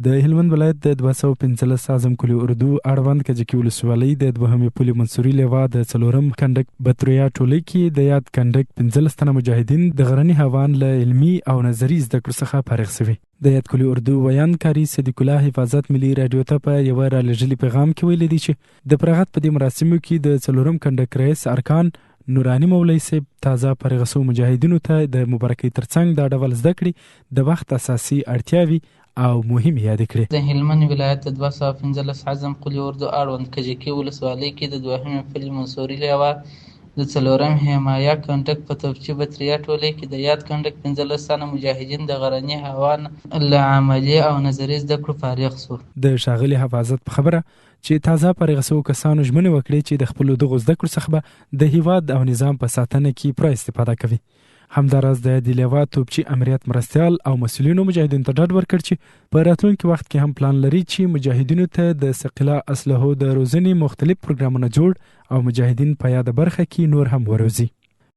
د هلمند ولایت د 215 اعظم کلی اردو اړوند کجکي ولسوالۍ د 2مې پولې منصوري لیوا د 4م کنډک بطریا ټولۍ کې د یاد کنډک 15 تنه مجاهدین د غرني هوان له علمي او نظري زده کړو څخه فارغ شوي. د یاد کلی اردو ویانکاري صدیق الله حفاظت ملي رادیو ته په یو رالېږلي پیغام کې ویلي دي چې د فراغت په دې مراسمو کې د 4م کنډک رئیس ارکان نورانی مولوی صاحب تازه فارغ شوو مجاهدینو ته د مبارکۍ ترڅنګ دا ډول زده کړې د وخت اساسي اړتیاوي او مهم یاد کړې. د هلمند ولایت د 215 اعظم کلی اردو اړوند کجکي ولسوالۍ کې د 2مې پولې منصوري لیوا د 4م حمایه کنډک په توپچي بطریا ټولۍ کې د یاد کنډک 15 تنه مجاهدین د غرني هوان له عملي او نظري زده کړو فارغ شو. د ښاغلي حفاظت په خبره چې تازه فارغ شوو کسانو ژمنه وکړي چې د خپل دغو زده کړو څخه د هیواد او نظام په ساتنه کې پوره استفاده کوي. همداراز د یادې لیوا توپچي امریت مرستیال او مسؤلینو مجاهدینو ته ډاډ ورکړ چې په راتلونکي وخت کې هم پلان لري چې مجاهدینو ته د ثقيله اسلحو د روزنې مختلف پروګرامونه جوړ او مجاهدین په یاده برخه کې نور هم وروزي.